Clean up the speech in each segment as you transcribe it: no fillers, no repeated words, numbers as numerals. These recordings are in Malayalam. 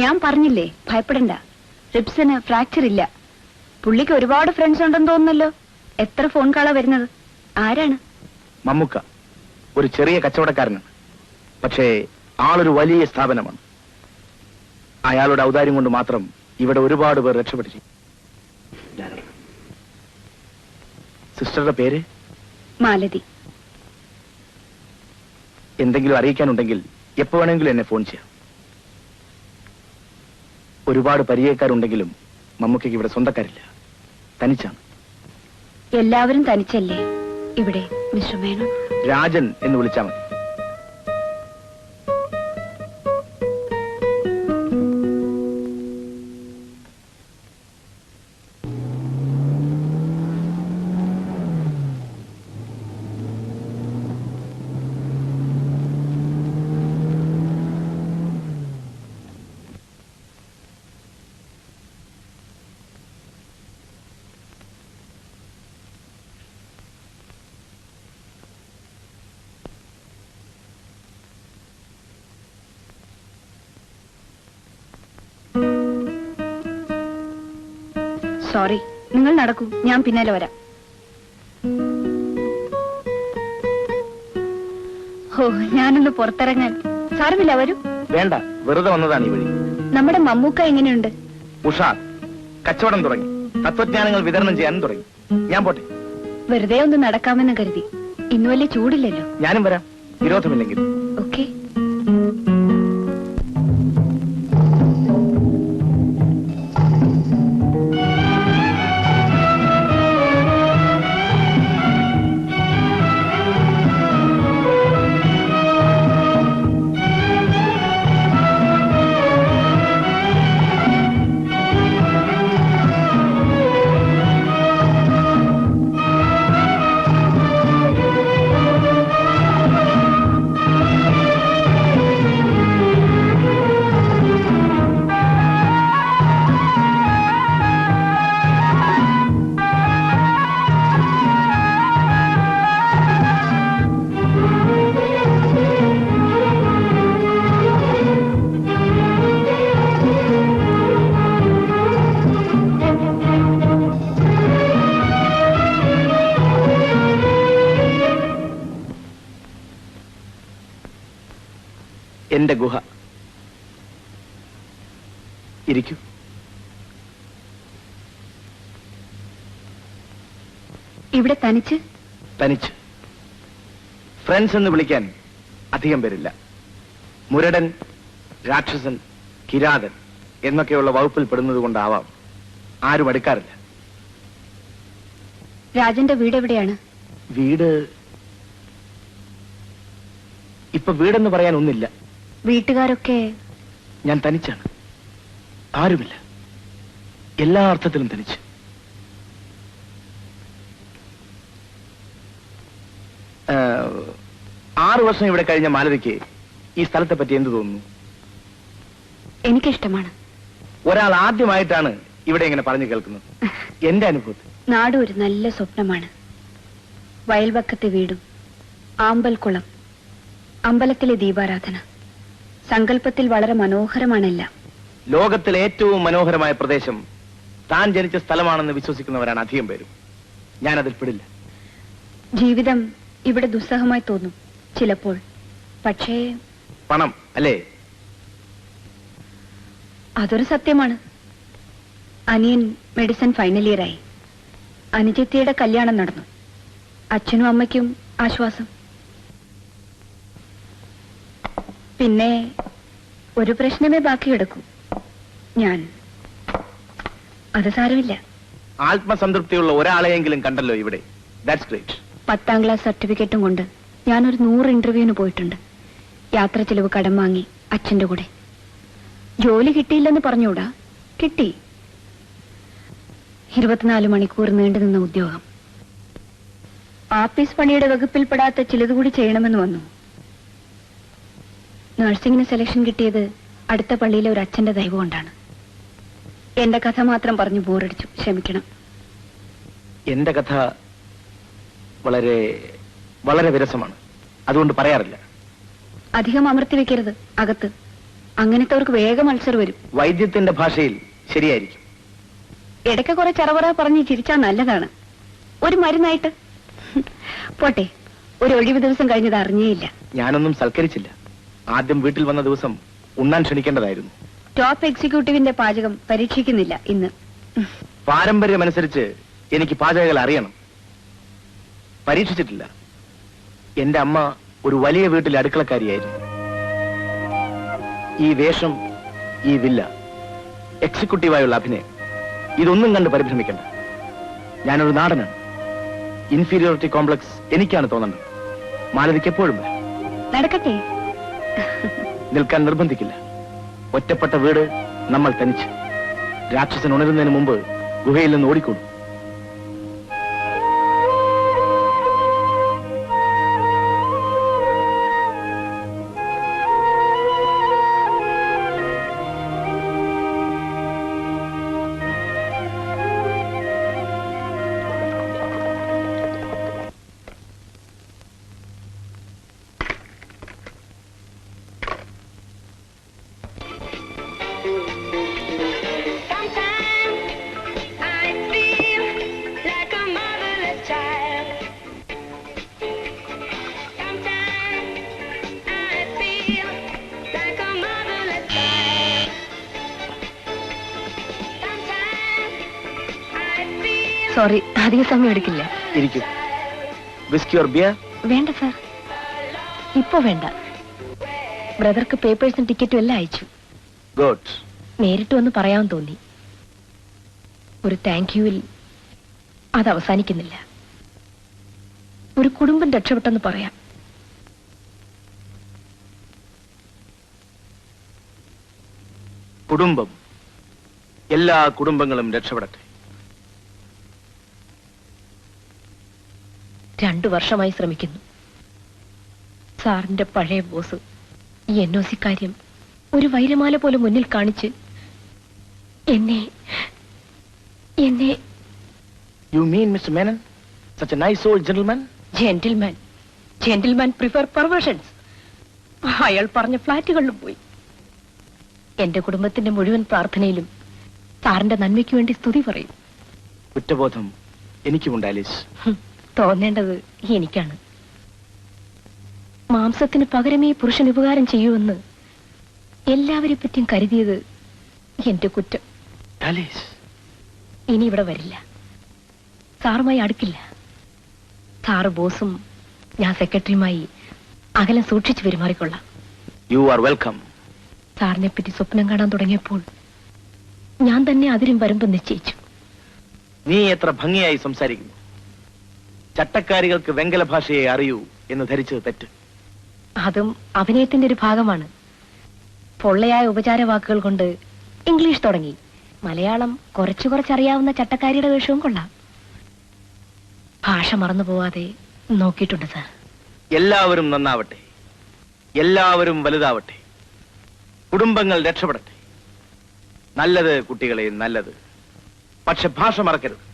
ഞാൻ പറഞ്ഞില്ലേ, ഭയപ്പെടണ്ട. റിബ്സിന് ഫ്രാക്ചർ ഇല്ല. പുള്ളിക്ക് ഒരുപാട് ഫ്രണ്ട്സ് ഉണ്ടെന്ന് തോന്നുന്നല്ലോ. എത്ര ഫോൺ കാളാ വരുന്നത്? ആരാണ്? മമ്മുക്ക ഒരു ചെറിയ കച്ചവടക്കാരനാണ്. പക്ഷേ ആളൊരു വലിയ സ്ഥാപനമാണ്. അയാളുടെ ഔദാര്യം കൊണ്ട് മാത്രം ഇവിടെ ഒരുപാട് പേർ രക്ഷപ്പെട്ടിരിക്കും. സിസ്റ്ററുടെ പേര്? മാലതി. എന്തെങ്കിലും അറിയിക്കാനുണ്ടെങ്കിൽ എപ്പോ വേണമെങ്കിലും എന്നെ ഫോൺ ചെയ്യാം. ഒരുപാട് പരിചയക്കാരുണ്ടെങ്കിലും മമ്മൂക്കയ്ക്ക് ഇവിടെ സ്വന്തക്കാരില്ല, തനിച്ചാണ്. എല്ലാവരും തനിച്ചല്ലേ ഇവിടെ? മിസ്റ്റർ മേനോൻ, രാജൻ എന്ന് വിളിച്ചാൽ മതി. സോറി, നിങ്ങൾ നടക്കൂ, ഞാൻ പിന്നാലെ വരാം. ഓ, ഞാനൊന്ന് പുറത്തിറങ്ങാൻ. സാരമില്ല, വരൂ. വേണ്ട, വെറുതെ വന്നതാണ് ഈ വഴി. നമ്മുടെ മമ്മൂക്ക എങ്ങനെയുണ്ട്? ഉഷാർ. കച്ചവടം തുടങ്ങി, തത്വജ്ഞാനങ്ങൾ വിതരണം ചെയ്യാനും തുടങ്ങി. ഞാൻ പോട്ടെ. വെറുതെ ഒന്ന് നടക്കാമെന്ന് കരുതി. ഇന്ന് വലിയ ചൂടില്ലല്ലോ. ഞാനും വരാം, വിരോധമില്ലെങ്കിൽ. ഓക്കെ. എന്റെ ഗുഹ. ഇരിക്കൂ. ഇവിടെ തനിച്ച്? തനിച്ച്. ഫ്രണ്ട്സ് എന്ന് വിളിക്കാൻ അധികം പേരില്ല. മുരടൻ, രാക്ഷസൻ, കിരാതൻ എന്നൊക്കെയുള്ള വകുപ്പിൽ പെടുന്നത് കൊണ്ടാവാം ആരും അടുക്കാറില്ല. രാജന്റെ വീട് എവിടെയാണ്? വീട് ഇപ്പൊ വീടെന്ന് പറയാൻ ഒന്നില്ല. വീട്ടുകാരൊക്കെ? ഞാൻ തനിച്ചാണ്, ആരുമില്ല. എല്ലാ അർത്ഥത്തിലും തനിച്ച്. ആറു വർഷം ഇവിടെ കഴിഞ്ഞ മാലതിക്ക് ഈ സ്ഥലത്തെ പറ്റി എന്ത് തോന്നുന്നു? എനിക്കിഷ്ടമാണ്. ഒരാൾ ആദ്യമായിട്ടാണ് ഇവിടെ ഇങ്ങനെ പറഞ്ഞു കേൾക്കുന്നത്. എന്റെ അനുഭവത്തിൽ നാട് ഒരു നല്ല സ്വപ്നമാണ്. വയൽവക്കത്തെ വീടും, ആമ്പൽക്കുളം, അമ്പലത്തിലെ ദീപാരാധന. സങ്കല്പത്തിൽ വളരെ മനോഹരമാണെല്ലാം. ലോകത്തിലെ ഏറ്റവും മനോഹരമായ പ്രദേശം താൻ ജനിച്ച സ്ഥലമാണെന്ന് വിശ്വസിക്കുന്നവരാണ് അധികം പേരും. ഞാനതിൽ പെടില്ല. ജീവിതം ഇവിടെ ദുസ്സഹമായി തോന്നും ചിലപ്പോൾ. പക്ഷേ പണം അല്ലേ? അതൊരു സത്യമാണ്. അനിയൻ മെഡിസിൻ ഫൈനൽ ഇയറായി. അനുജത്തിയുടെ കല്യാണം നടന്നു. അച്ഛനും അമ്മയ്ക്കും ആശ്വാസം. പിന്നെ ഒരു പ്രശ്നമേ ബാക്കി കിടക്കൂ, ഞാൻ. അത് സാരമില്ല. ആത്മസംതൃപ്തിയുള്ള ഒരാളെയെങ്കിലും കണ്ടല്ലോ ഇവിടെ. That's great. 10ാം ക്ലാസ് സർട്ടിഫിക്കറ്റും കൊണ്ട് ഞാനൊരു 100 ഇന്റർവ്യൂവിന് പോയിട്ടുണ്ട്. യാത്ര ചെലവ് കടം വാങ്ങി അച്ഛന്റെ കൂടെ. ജോലി കിട്ടിയില്ലെന്ന് പറഞ്ഞൂടാ, കിട്ടി. 24 മണിക്കൂർ നീണ്ടുനിന്ന ഉദ്യോഗം. ആഫീസ് പണിയുടെ വകുപ്പിൽപ്പെടാത്ത ചിലതുകൂടി ചെയ്യണമെന്ന് വന്നു. നഴ്സിംഗിന് സെലക്ഷൻ കിട്ടിയത് അടുത്ത പള്ളിയിലെ ഒരു അച്ഛന്റെ ദൈവം കൊണ്ടാണ്. എന്റെ കഥ മാത്രം പറഞ്ഞു ബോറടിച്ചു, ക്ഷമിക്കണം. എന്റെ കഥ വളരെ വളരെ വിരസമാണ്, അതുകൊണ്ട് പറയാറില്ല. അധികം അമർത്തി വെക്കരുത്. അകത്ത് അങ്ങനത്തെവർക്ക് വേഗം അൾസർ വരും. വൈദ്യത്തിന്റെ ഭാഷയിൽ ശരിയായിരിക്കും. ഇടയ്ക്ക് കുറെ ചറവറ പറഞ്ഞ് ചിരിച്ചാൽ നല്ലതാണ്. ഒരു മരുന്നായിട്ട്. പോട്ടെ, ഒരു ഒഴിവ് ദിവസം കഴിഞ്ഞത് അറിഞ്ഞേയില്ല. ഞാനൊന്നും സൽക്കരിച്ചില്ല. ആദ്യം വീട്ടിൽ വന്ന ദിവസം ഉണ്ണാൻ ക്ഷണിക്കേണ്ടതായിരുന്നു. ടോപ്പ് എക്സിക്യൂട്ടീവിന്റെ പാചകം പരീക്ഷിക്കുന്നില്ല ഇന്ന്. പാരമ്പര്യമനുസരിച്ച് എനിക്ക് പാചകങ്ങൾ അറിയണം. പരീക്ഷിച്ചിട്ടില്ല. എന്റെ അമ്മ ഒരു വലിയ വീട്ടിലെ അടുക്കളക്കാരിയായിരുന്നു. ഈ വേഷം, ഈ വില്ല, എക്സിക്യൂട്ടീവായുള്ള അഭിനയം, ഇതൊന്നും കണ്ട് പരിഭ്രമിക്കണ്ട. ഞാനൊരു നാടനാണ്. ഇൻഫീരിയോറിറ്റി കോംപ്ലക്സ് എനിക്കാണ് തോന്നേണ്ടത്. മാലതിക്ക് എപ്പോഴും വരാം. നടക്കട്ടെ. നിൽക്കാൻ നിർബന്ധിക്കില്ല. ഒറ്റപ്പെട്ട വീട്, നമ്മൾ തനിച്ച്. രാക്ഷസൻ ഉണരുന്നതിന് മുമ്പ് ഗുഹയിൽ നിന്ന് ഓടിക്കൂടും. സോറി, അധിക സമയം എടുക്കില്ല. ഇരിക്കും. Whisky or beer? വേണ്ട സാർ, ഇപ്പൊ വേണ്ട. ബ്രദർക്ക് പേപ്പേഴ്സും ടിക്കറ്റും എല്ലാം അയച്ചു. ഗുഡ്. നേരിട്ട് വന്ന് പറയാൻ തോന്നി. ഒരു താങ്ക് യുവിൽ അത് അവസാനിക്കുന്നില്ല. ഒരു കുടുംബം രക്ഷപ്പെട്ടെന്ന് പറയാം. കുടുംബം, എല്ലാ കുടുംബങ്ങളും രക്ഷപ്പെടട്ടെ. 2 വർഷമായി ശ്രമിക്കുന്നു. സാറിന്റെ പഴയ ബോസ് ഈ NOC കാര്യം ഒരു വൈരമാല പോലെ മുന്നിൽ കാണിച്ച് എന്നെ You mean Mr. Menon? Such a nice old gentleman? Gentleman prefer perversions. അയാൾ പറഞ്ഞ ഫ്ലാറ്റുകളിലും പോയി. എന്റെ കുടുംബത്തിന്റെ മുഴുവൻ പ്രാർത്ഥനയിലും സാറിന്റെ നന്മയ്ക്ക് വേണ്ടി സ്തുതി പറയും. കുറ്റബോധം എനിക്കുമുണ്ട് ആലീസ്. തോന്നേണ്ടത് എനിക്കാണ്. മാംസത്തിന് പകരമേ പുരുഷൻ ഉപകാരം ചെയ്യുമെന്ന് എല്ലാവരെ പറ്റിയും കരുതിയത് എന്റെ കുറ്റം. ആലീസ്, ഇനി ഇവിടെ വരില്ല. സാറുമായി അടുക്കില്ല. സാറ് ബോസും ഞാൻ സെക്രട്ടറിയുമായി അകലം സൂക്ഷിച്ചു പെരുമാറിക്കൊള്ളാം. You are welcome. സാറിനെ പറ്റി സ്വപ്നം കാണാൻ തുടങ്ങിയപ്പോൾ ഞാൻ തന്നെ അതിരും വരുമ്പം നിശ്ചയിച്ചു. നീ എത്ര ഭംഗിയായി സംസാരിക്കുന്നു. ചട്ടക്കാരികൾക്ക് വെങ്കല ഭാഷയെ അറിയൂ എന്ന് ധരിച്ചത് തെറ്റ്. അതും അഭിനയത്തിന്റെ ഒരു ഭാഗമാണ്. പൊള്ളയായ ഉപചാര വാക്കുകൾ കൊണ്ട് ഇംഗ്ലീഷ് തുടങ്ങി. മലയാളം കുറച്ചറിയാവുന്ന ചട്ടക്കാരിയുടെ വേഷവും കൊള്ളാം. ഭാഷ മറന്നു പോവാതെ നോക്കിയിട്ടുണ്ട് സാർ. എല്ലാവരും നന്നാവട്ടെ, എല്ലാവരും വലുതാവട്ടെ, കുടുംബങ്ങൾ രക്ഷപ്പെടട്ടെ. നല്ലത് കുട്ടികളെ, നല്ലത്. പക്ഷെ ഭാഷ മറക്കരുത്.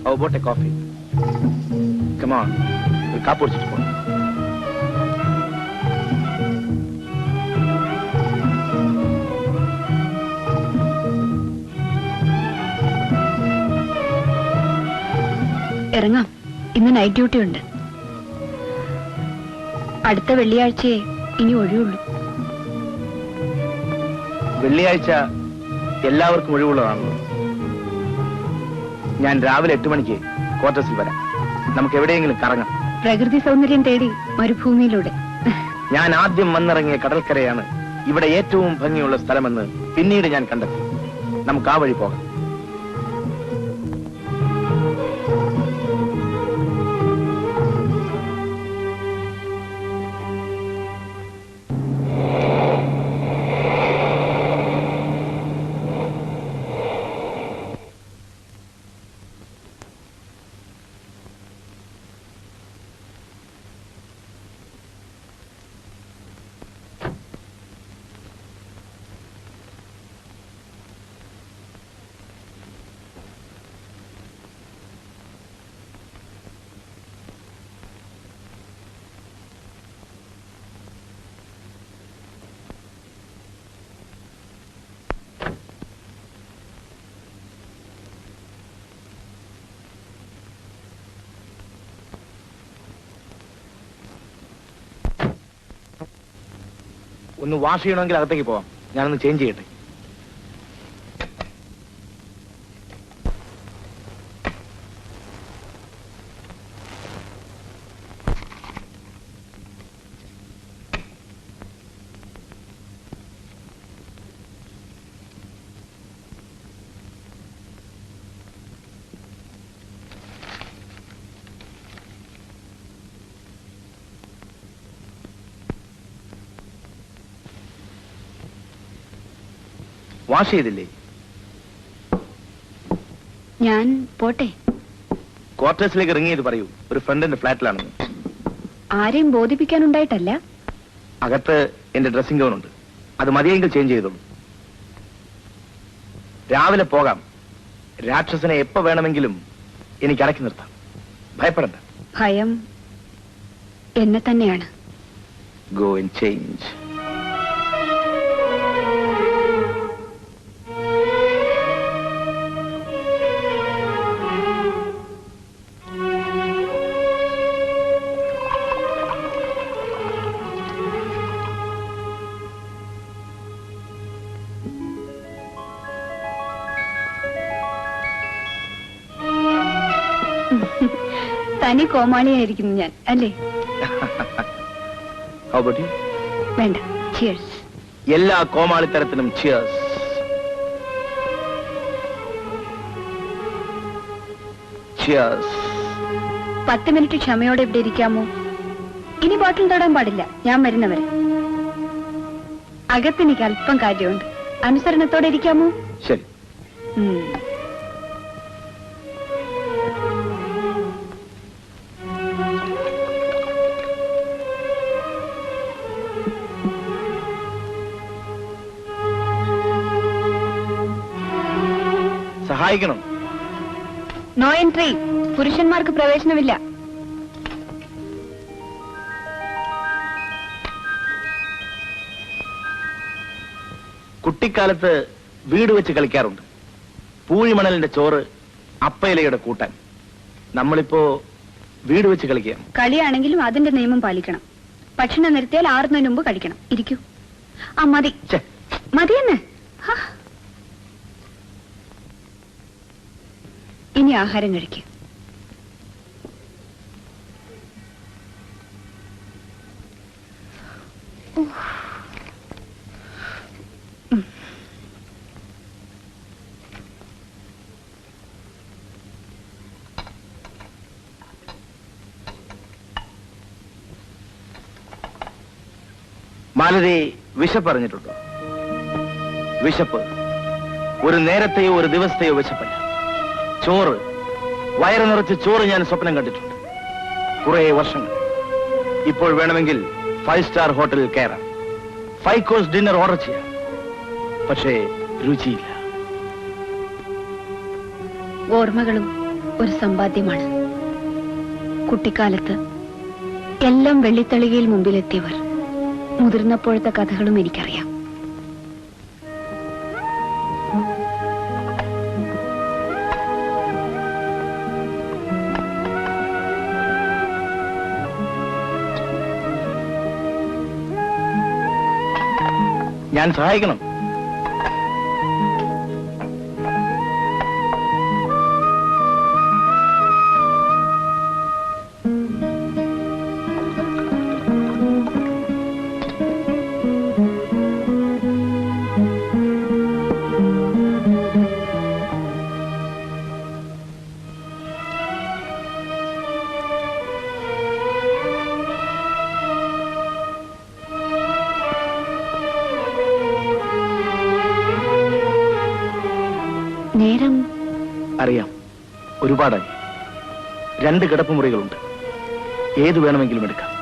How about a coffee? Come on, ഒരു കാപ്പ് കുടിച്ചിട്ട് പോണം. ഇറങ്ങാം. ഇന്ന് നൈറ്റ് ഡ്യൂട്ടി ഉണ്ട്. അടുത്ത വെള്ളിയാഴ്ചയെ ഇനി ഒഴിവുള്ളൂ. വെള്ളിയാഴ്ച എല്ലാവർക്കും ഒഴിവുള്ളതാണല്ലോ. ഞാൻ രാവിലെ 8 മണിക്ക് ക്വാർട്ടേഴ്സിൽ വരാം. നമുക്ക് എവിടെയെങ്കിലും കറങ്ങാം. പ്രകൃതി സൗന്ദര്യം തേടി മരുഭൂമിയിലൂടെ. ഞാൻ ആദ്യം വന്നിറങ്ങിയ കടൽക്കരയാണ് ഇവിടെ ഏറ്റവും ഭംഗിയുള്ള സ്ഥലമെന്ന് പിന്നീട് ഞാൻ കണ്ടെത്തി. നമുക്ക് ആ വഴി പോകാം. ഒന്ന് വാഷ് ചെയ്യണമെങ്കിൽ അകത്തേക്ക് പോവാം. ഞാനൊന്ന് ചേഞ്ച് ചെയ്യട്ടെ. വാഷ് ചെയ്തില്ലേ? ഞാൻ പോട്ടെ. ക്വാർട്ടേഴ്സിലേക്ക് ഇറങ്ങി ചെയ്ത് പറയൂ, ഒരു ഫ്രണ്ടിന്റെ ഫ്ലാറ്റിലാണെന്ന്. ആരെയും ബോധിപ്പിക്കാനുണ്ടായിട്ടല്ല. അകത്ത് എന്റെ ഡ്രസ്സിംഗ് ഗൗൺ ഉണ്ട്, അത് മതിയെങ്കിൽ ചേഞ്ച് ചെയ്തോളൂ. രാവിലെ പോകാം. രാക്ഷസനെ എപ്പോ വേണമെങ്കിലും എനിക്ക് അടക്കി നിർത്താം. ഭയപ്പെടണ്ട. ഭയം എന്നെ തന്നെയാണ്. Go and change. തനി കോമാളിയായിരിക്കുന്നു ഞാൻ, അല്ലേ? How about you? വേണ്ട, ചിയേഴ്സ്. എല്ലാ കോമാളിത്തരത്തിനും ചിയേഴ്സ്. ചിയേഴ്സ്. 10 മിനിറ്റ് ക്ഷമയോടെ ഇവിടെ ഇരിക്കാമോ? ഇനി ബോട്ടിൽ തൊടാൻ പാടില്ല, ഞാൻ വരുന്നവരെ. അകത്തെനിക്ക് അല്പം കാര്യമുണ്ട്. അനുസരണത്തോടെ ഇരിക്കാമോ? ശരി. സഹായിക്കണം. No entry. പുരുഷന്മാർക്ക് പ്രവേശനമില്ല. കുട്ടിക്കാലത്ത് വീട് വെച്ച് കളിക്കാറുണ്ട്. പൂഴിമണലിന്റെ ചോറ്, അപ്പയിലയുടെ കൂട്ടാൻ. നമ്മളിപ്പോ വീട് വെച്ച് കളിക്കാം. കളിയാണെങ്കിലും അതിന്റെ നിയമം പാലിക്കണം. ഭക്ഷണം നിർത്തിയാൽ ആറുന്നതിന് മുമ്പ് കഴിക്കണം. ഇരിക്കൂ. ആ മതി, മതിയെന്ന്. ഇനി ആഹാരം കഴിക്കുക. മാലതി വിശപ്പറിഞ്ഞിട്ടുണ്ടോ? വിശപ്പ് ഒരു നേരത്തെയോ ഒരു ദിവസത്തെയോ വിശപ്പല്ല. ചോറ്, വയറ് നിറച്ച് ചോറ് ഞാൻ സ്വപ്നം കണ്ടിട്ടുണ്ട് കുറെ വർഷങ്ങൾ. ഇപ്പോൾ വേണമെങ്കിൽ 5 സ്റ്റാർ ഹോട്ടലിൽ കയറാം, 5 കോഴ്സ് ഡിന്നർ ഓർഡർ ചെയ്യാം. പക്ഷേ രുചിയില്ല. ഓർമ്മകളും ഒരു സമ്പാദ്യമാണ്. കുട്ടിക്കാലത്ത് എല്ലാം വെള്ളിത്തളികയിൽ മുമ്പിലെത്തിയവർ. മുതിർന്നപ്പോഴത്തെ കഥകളും എനിക്കറിയാം. ഞാൻ സഹായിക്കണം. നേരം അറിയാം, ഒരുപാടായി. 2 കിടപ്പുമുറികളുണ്ട്, ഏത് വേണമെങ്കിലും എടുക്കാം.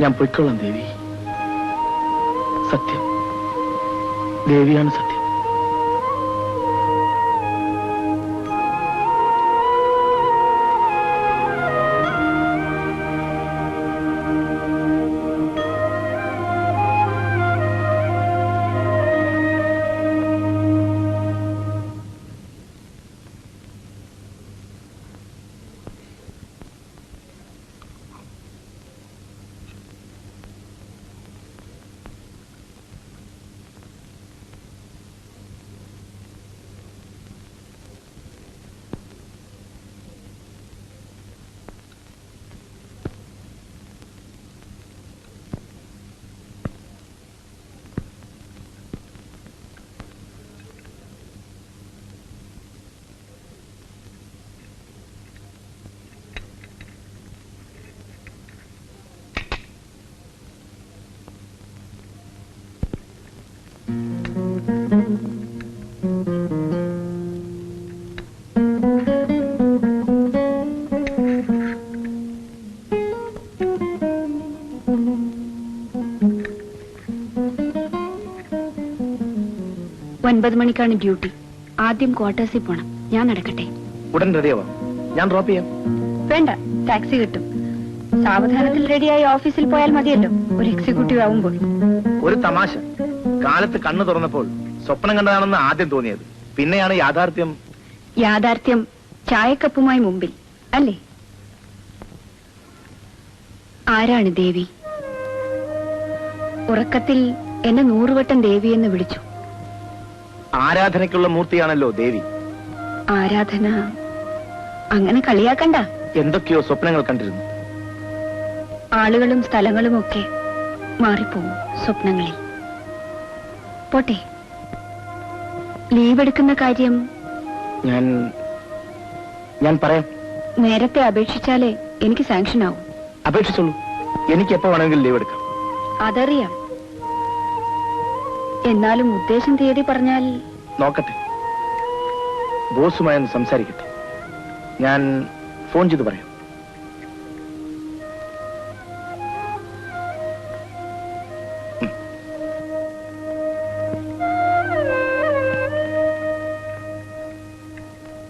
ഞാൻ പൊയ്ക്കൊള്ളാം ദേവി. സത്യം, ദേവിയാണ് സത്യം. ഒൻപത് മണിക്കാണ് ഡ്യൂട്ടി. ആദ്യം ക്വാർട്ടേഴ്സിൽ പോണം. ഞാൻ നടക്കട്ടെ? ഉടൻ റെഡിയാവാം. ഞാൻ ഡ്രോപ്പ് ചെയ്യാം. വേണ്ട, ടാക്സി കിട്ടും. സാവധാനത്തിൽ റെഡിയായി ഓഫീസിൽ പോയാൽ മതിയല്ലോ, ഒരു എക്സിക്യൂട്ടീവ് ആവുമ്പോൾ. ഒരു തമാശ. കാലത്ത് കണ്ണു തുറന്നപ്പോൾ സ്വപ്നം കണ്ടതാണെന്ന് ആദ്യം തോന്നിയത്. പിന്നെയാണ് യാഥാർത്ഥ്യം. യാഥാർത്ഥ്യം ചായക്കപ്പുമായി മുമ്പിൽ അല്ലേ? ആരാണ് ദേവി? ഉറക്കത്തിൽ എന്നെ 100 വട്ടം ദേവി എന്ന് വിളിച്ചു. ആരാധനയ്ക്കുള്ള മൂർത്തിയാണല്ലോ ദേവി. ആരാധന അങ്ങനെ കളിയാക്കണ്ട. എന്തൊക്കെയോ സ്വപ്നങ്ങൾ കണ്ടിരുന്നു. ആളുകളും സ്ഥലങ്ങളും ഒക്കെ മാറിപ്പോവും സ്വപ്നങ്ങളിൽ. പോട്ടെ, ലീവ് എടുക്കുന്ന കാര്യം ഞാൻ പറയാം. നേരത്തെ അപേക്ഷിച്ചാലേ എനിക്ക് സാങ്ഷൻ ആവും. അപേക്ഷിച്ചോളൂ. എനിക്ക് എപ്പോ വേണമെങ്കിലും ലീവ് എടുക്കാം. അതറിയാം. എന്നാലും ഉദ്ദേശം തീയതി പറഞ്ഞാൽ. നോക്കട്ടെ, ബോസുമായി ഒന്ന് സംസാരിക്കട്ടെ. ഞാൻ ഫോൺ ചെയ്ത് പറയാം.